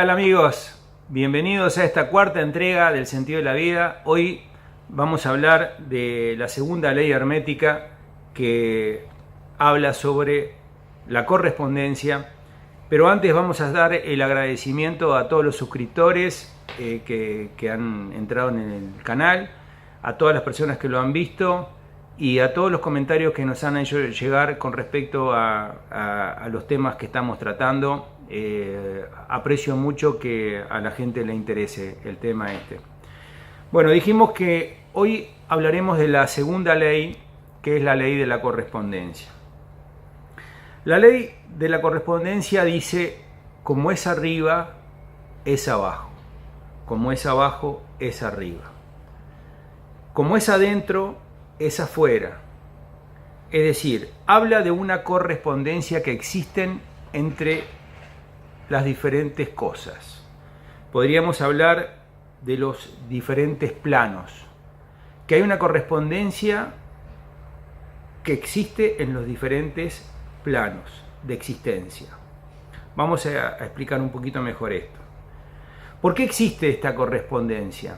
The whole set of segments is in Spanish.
Hola amigos, bienvenidos a esta cuarta entrega del sentido de la vida. Hoy vamos a hablar de la segunda ley hermética que habla sobre la correspondencia, pero antes vamos a dar el agradecimiento a todos los suscriptores que han entrado en el canal, a todas las personas que lo han visto y a todos los comentarios que nos han hecho llegar con respecto a los temas que estamos tratando. Aprecio mucho que a la gente le interese el tema este. Bueno, dijimos que hoy hablaremos de la segunda ley, que es la ley de la correspondencia. La ley de la correspondencia dice: como es arriba, es abajo. Como es abajo, es arriba. Como es adentro, es afuera. Es decir, habla de una correspondencia que existen entre las diferentes cosas. Podríamos hablar de los diferentes planos, que hay una correspondencia que existe en los diferentes planos de existencia. Vamos a explicar un poquito mejor esto. ¿Por qué existe esta correspondencia?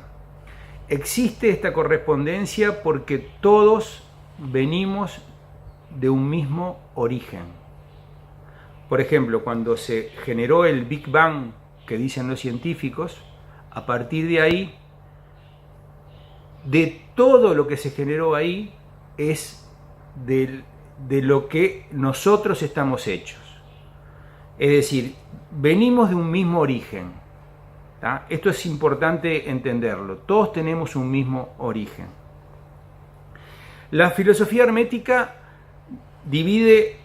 Existe esta correspondencia porque todos venimos de un mismo origen. Por ejemplo, cuando se generó el Big Bang, que dicen los científicos, a partir de ahí, de todo lo que se generó ahí, es de lo que nosotros estamos hechos. Es decir, venimos de un mismo origen. ¿Tá? Esto es importante entenderlo. Todos tenemos un mismo origen. La filosofía hermética divide,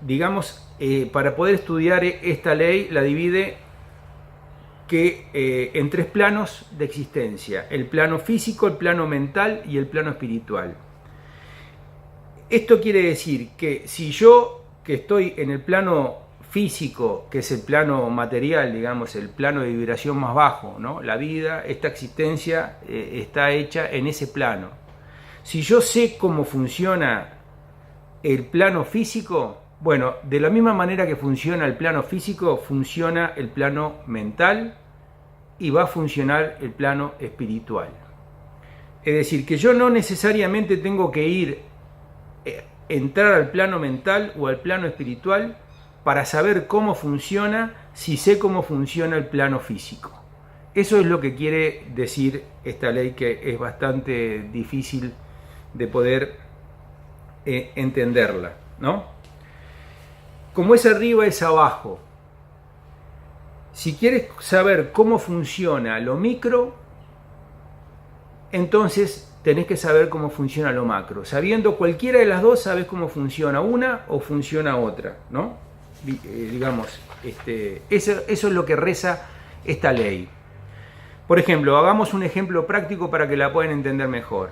digamos, para poder estudiar esta ley, la divide en tres planos de existencia: el plano físico, el plano mental y el plano espiritual. Esto quiere decir que si yo, que estoy en el plano físico, que es el plano material, digamos, el plano de vibración más bajo, ¿no? La vida, esta existencia está hecha en ese plano. Si yo sé cómo funciona el plano físico, bueno, de la misma manera que funciona el plano físico, funciona el plano mental y va a funcionar el plano espiritual. Es decir, que yo no necesariamente tengo que entrar al plano mental o al plano espiritual para saber cómo funciona, si sé cómo funciona el plano físico. Eso es lo que quiere decir esta ley, que es bastante difícil de poder entenderla, ¿no? Como es arriba, es abajo. Si quieres saber cómo funciona lo micro, entonces tenés que saber cómo funciona lo macro. Sabiendo cualquiera de las dos, sabes cómo funciona una o funciona otra, ¿no? Digamos, eso es lo que reza esta ley. Por ejemplo, hagamos un ejemplo práctico para que la puedan entender mejor.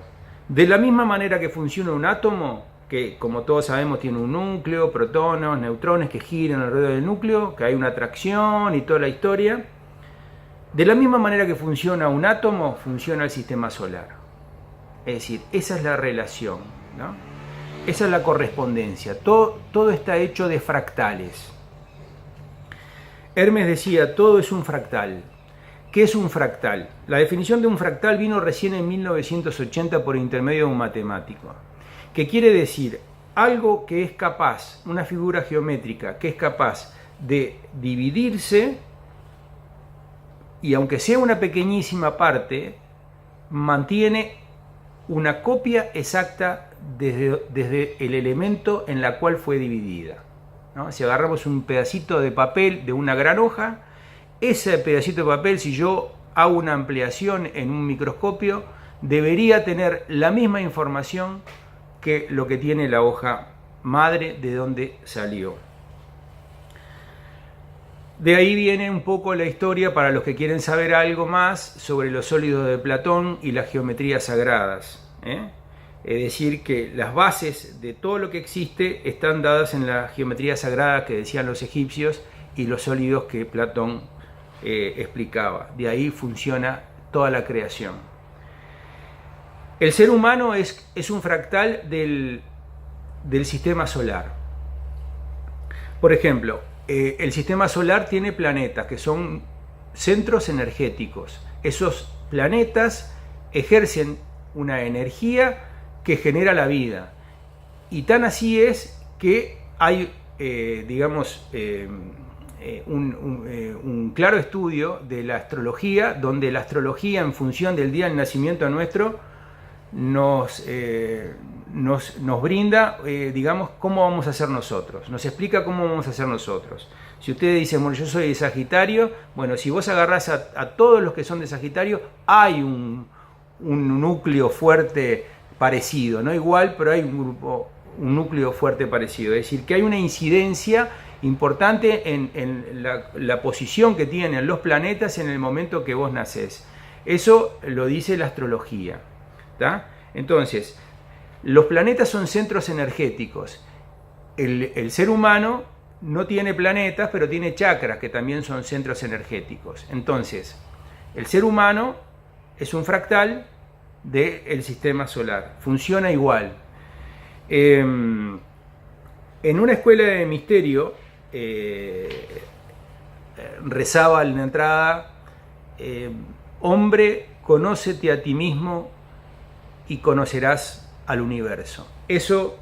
De la misma manera que funciona un átomo, que como todos sabemos tiene un núcleo, protones, neutrones que giran alrededor del núcleo, que hay una atracción y toda la historia. De la misma manera que funciona un átomo, funciona el sistema solar. Es decir, esa es la relación, ¿no? Esa es la correspondencia. Todo está hecho de fractales. Hermes decía: todo es un fractal. ¿Qué es un fractal? La definición de un fractal vino recién en 1980 por intermedio de un matemático. ¿Qué quiere decir? Algo que es capaz, una figura geométrica que es capaz de dividirse, y aunque sea una pequeñísima parte, mantiene una copia exacta desde el elemento en la cual fue dividida, ¿no? Si agarramos un pedacito de papel de una gran hoja, ese pedacito de papel, si yo hago una ampliación en un microscopio, debería tener la misma información que lo que tiene la hoja madre de donde salió. De ahí viene un poco la historia para los que quieren saber algo más sobre los sólidos de Platón y las geometrías sagradas, ¿eh? Es decir, que las bases de todo lo que existe están dadas en la geometría sagrada que decían los egipcios y los sólidos que Platón explicaba. De ahí funciona toda la creación. El ser humano es un fractal del sistema solar. Por ejemplo, el sistema solar tiene planetas que son centros energéticos. Esos planetas ejercen una energía que genera la vida. Y tan así es que hay, un claro estudio de la astrología, donde la astrología, en función del día del nacimiento nuestro, nos brinda, cómo vamos a ser nosotros, nos explica cómo vamos a ser nosotros. Si ustedes dicen, bueno, yo soy de Sagitario, bueno, si vos agarrás a todos los que son de Sagitario, hay un núcleo fuerte parecido, no igual, pero hay un núcleo fuerte parecido. Es decir, que hay una incidencia importante en la posición que tienen los planetas en el momento que vos nacés. Eso lo dice la astrología, ¿tá? Entonces, los planetas son centros energéticos. El ser humano no tiene planetas, pero tiene chakras, que también son centros energéticos. Entonces, el ser humano es un fractal del sistema solar. Funciona igual. En una escuela de misterio, rezaba en la entrada, hombre, conócete a ti mismo y conocerás al universo. Eso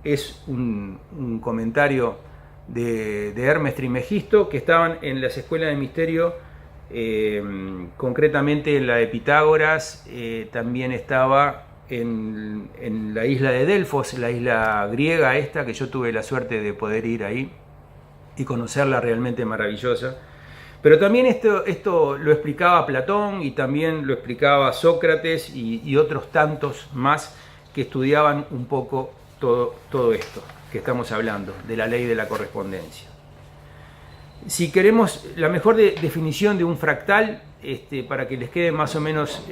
es un comentario de Hermes Trismegisto, que estaban en las escuelas de misterio, concretamente en la de Pitágoras, también estaba en la isla de Delfos, la isla griega esta, que yo tuve la suerte de poder ir ahí y conocerla, realmente maravillosa. Pero también esto lo explicaba Platón, y también lo explicaba Sócrates y otros tantos más que estudiaban un poco todo esto que estamos hablando, de la ley de la correspondencia. Si queremos la mejor definición de un fractal, para que les quede más o menos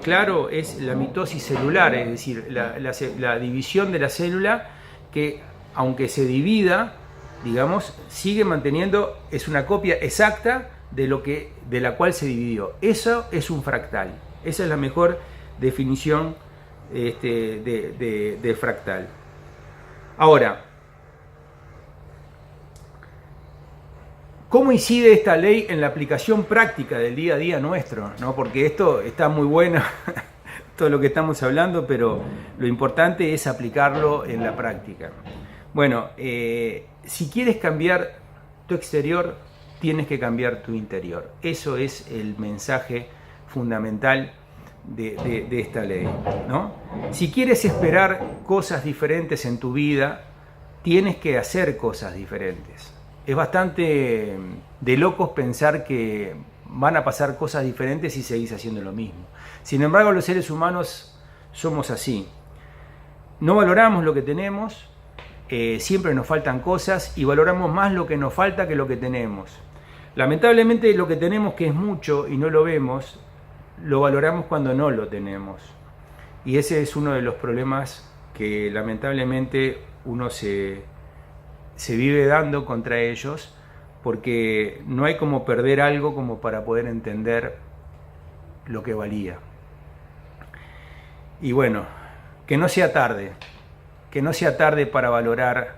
claro, es la mitosis celular, es decir, la división de la célula, que aunque se divida, sigue manteniendo, es una copia exacta de la cual se dividió. Eso es un fractal. Esa es la mejor definición de fractal. Ahora, ¿cómo incide esta ley en la aplicación práctica del día a día nuestro? ¿No? Porque esto está muy bueno, todo lo que estamos hablando, pero lo importante es aplicarlo en la práctica. Bueno, si quieres cambiar tu exterior, tienes que cambiar tu interior. Eso es el mensaje fundamental de esta ley, ¿no? Si quieres esperar cosas diferentes en tu vida, tienes que hacer cosas diferentes. Es bastante de locos pensar que van a pasar cosas diferentes si seguís haciendo lo mismo. Sin embargo, los seres humanos somos así. No valoramos lo que tenemos, siempre nos faltan cosas, y valoramos más lo que nos falta que lo que tenemos. Lamentablemente, lo que tenemos, que es mucho y no lo vemos, lo valoramos cuando no lo tenemos. Y ese es uno de los problemas que lamentablemente uno se vive dando contra ellos, porque no hay como perder algo como para poder entender lo que valía. Y bueno, que no sea tarde para valorar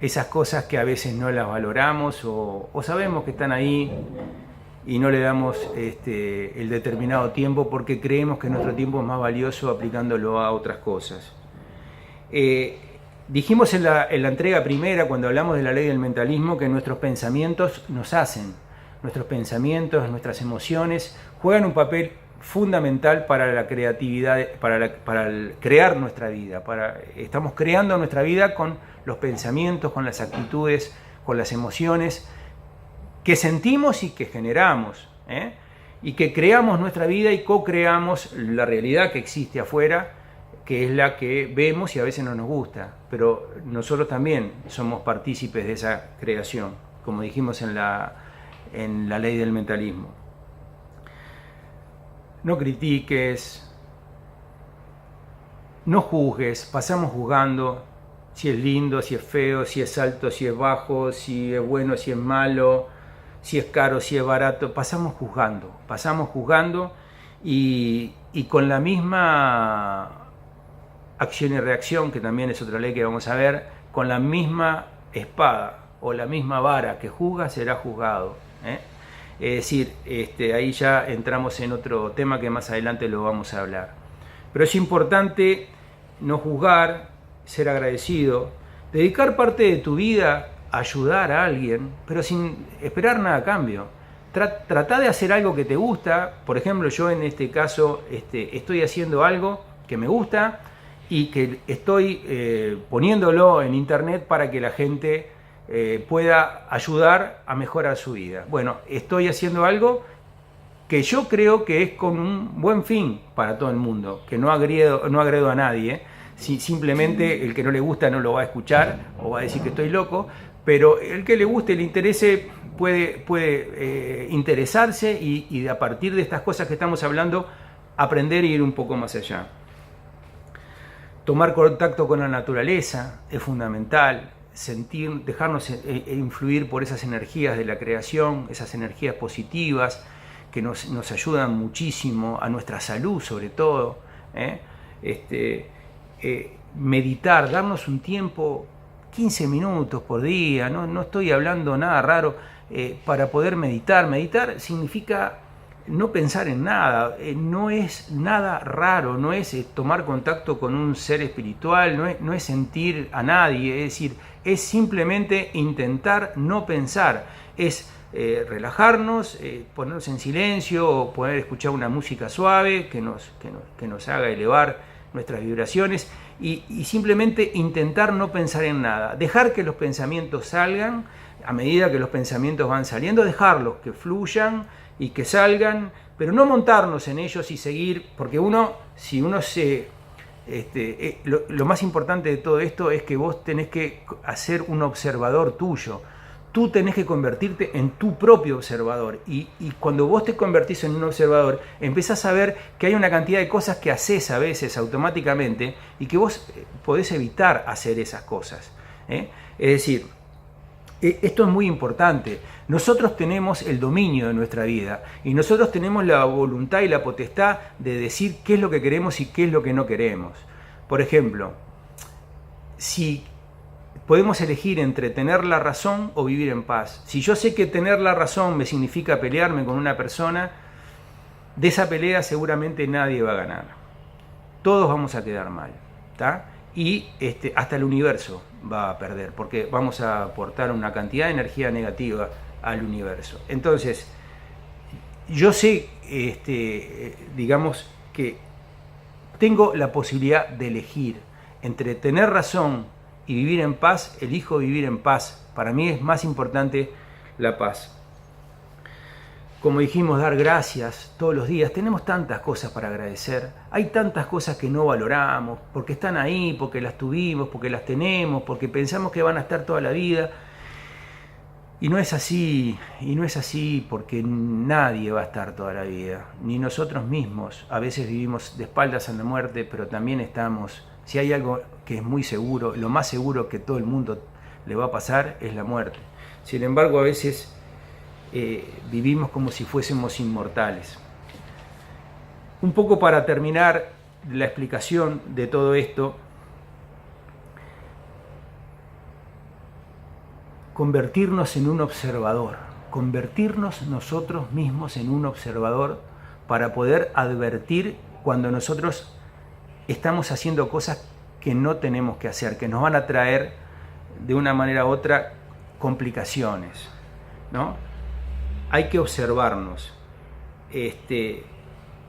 esas cosas que a veces no las valoramos, o sabemos que están ahí y no le damos el determinado tiempo, porque creemos que nuestro tiempo es más valioso aplicándolo a otras cosas. Dijimos en la entrega primera, cuando hablamos de la ley del mentalismo, que nuestros pensamientos nos hacen. Nuestros pensamientos, nuestras emociones juegan un papel fundamental para la creatividad, para crear nuestra vida. Estamos creando nuestra vida con los pensamientos, con las actitudes, con las emociones que sentimos y que generamos, y que creamos nuestra vida y co-creamos la realidad que existe afuera, que es la que vemos y a veces no nos gusta, pero nosotros también somos partícipes de esa creación, como dijimos en la ley del mentalismo. No critiques, no juzgues. Pasamos juzgando si es lindo, si es feo, si es alto, si es bajo, si es bueno, si es malo, si es caro, si es barato. Pasamos juzgando y con la misma acción y reacción, que también es otra ley que vamos a ver, con la misma espada o la misma vara que juzga será juzgado, Es decir, ahí ya entramos en otro tema que más adelante lo vamos a hablar. Pero es importante no juzgar, ser agradecido, dedicar parte de tu vida a ayudar a alguien, pero sin esperar nada a cambio. Trata de hacer algo que te gusta. Por ejemplo, yo en este caso estoy haciendo algo que me gusta y que estoy poniéndolo en internet para que la gente pueda ayudar a mejorar su vida. Bueno, estoy haciendo algo que yo creo que es con un buen fin para todo el mundo, que no agredo a nadie. Si simplemente el que no le gusta no lo va a escuchar o va a decir que estoy loco, pero el que le guste, le interese, puede interesarse y a partir de estas cosas que estamos hablando, aprender e ir un poco más allá. Tomar contacto con la naturaleza es fundamental, dejarnos influir por esas energías de la creación, esas energías positivas que nos ayudan muchísimo a nuestra salud sobre todo. Meditar, darnos un tiempo, 15 minutos por día, no estoy hablando nada raro, para poder meditar. Meditar significa no pensar en nada, no es nada raro, no es tomar contacto con un ser espiritual, no es sentir a nadie, es decir, es simplemente intentar no pensar, es relajarnos, ponernos en silencio o poder escuchar una música suave que nos haga elevar nuestras vibraciones y simplemente intentar no pensar en nada, dejar que los pensamientos salgan. A medida que los pensamientos van saliendo, dejarlos que fluyan y que salgan, pero no montarnos en ellos y seguir, porque si uno se... lo más importante de todo esto es que vos tenés que hacer un observador tuyo. Tú tenés que convertirte en tu propio observador y cuando vos te convertís en un observador, empezás a ver que hay una cantidad de cosas que haces a veces automáticamente y que vos podés evitar hacer esas cosas. Es decir, esto es muy importante. Nosotros tenemos el dominio de nuestra vida y nosotros tenemos la voluntad y la potestad de decir qué es lo que queremos y qué es lo que no queremos. Por ejemplo, si podemos elegir entre tener la razón o vivir en paz. Si yo sé que tener la razón me significa pelearme con una persona, de esa pelea seguramente nadie va a ganar. Todos vamos a quedar mal, ¿tá? Y hasta el universo va a perder, porque vamos a aportar una cantidad de energía negativa al universo. Entonces, yo sé, digamos, que tengo la posibilidad de elegir entre tener razón y vivir en paz. Elijo vivir en paz. Para mí es más importante la paz. Como dijimos, dar gracias todos los días. Tenemos tantas cosas para agradecer. Hay tantas cosas que no valoramos, porque están ahí, porque las tuvimos, porque las tenemos, porque pensamos que van a estar toda la vida. Y no es así, porque nadie va a estar toda la vida, ni nosotros mismos. A veces vivimos de espaldas a la muerte, pero también estamos, si hay algo que es muy seguro, lo más seguro que todo el mundo le va a pasar es la muerte. Sin embargo, a veces vivimos como si fuésemos inmortales. Un poco para terminar la explicación de todo esto, convertirnos en un observador, convertirnos nosotros mismos en un observador para poder advertir cuando nosotros estamos haciendo cosas que no tenemos que hacer, que nos van a traer de una manera u otra complicaciones, ¿no? Hay que observarnos.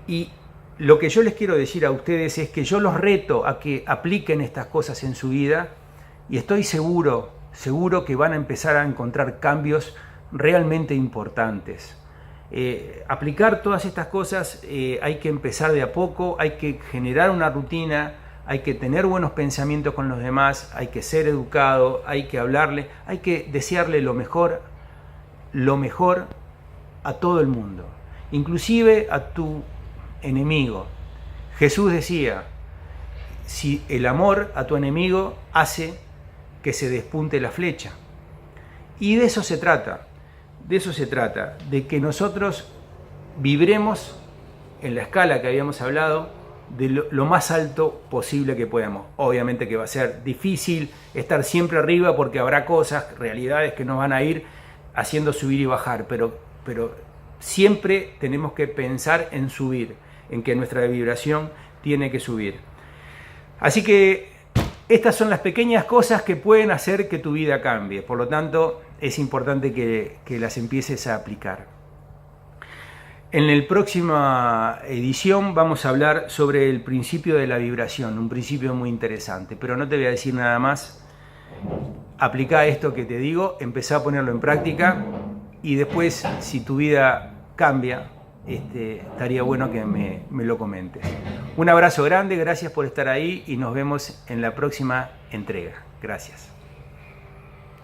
Y lo que yo les quiero decir a ustedes es que yo los reto a que apliquen estas cosas en su vida y estoy seguro que van a empezar a encontrar cambios realmente importantes. Aplicar todas estas cosas hay que empezar de a poco, hay que generar una rutina, hay que tener buenos pensamientos con los demás, hay que ser educado, hay que hablarle, hay que desearle lo mejor a todo el mundo, inclusive a tu enemigo. Jesús decía, si el amor a tu enemigo hace que se despunte la flecha. Y de eso se trata, de que nosotros vibremos en la escala que habíamos hablado, de lo más alto posible que podamos. Obviamente que va a ser difícil estar siempre arriba porque habrá cosas, realidades que nos van a ir haciendo subir y bajar, pero siempre tenemos que pensar en subir, en que nuestra vibración tiene que subir. Así que estas son las pequeñas cosas que pueden hacer que tu vida cambie. Por lo tanto, es importante que las empieces a aplicar. En la próxima edición vamos a hablar sobre el principio de la vibración, un principio muy interesante, pero no te voy a decir nada más. Aplica esto que te digo, empezá a ponerlo en práctica y después, si tu vida cambia, estaría bueno que me lo comentes. Un abrazo grande, gracias por estar ahí y nos vemos en la próxima entrega. Gracias.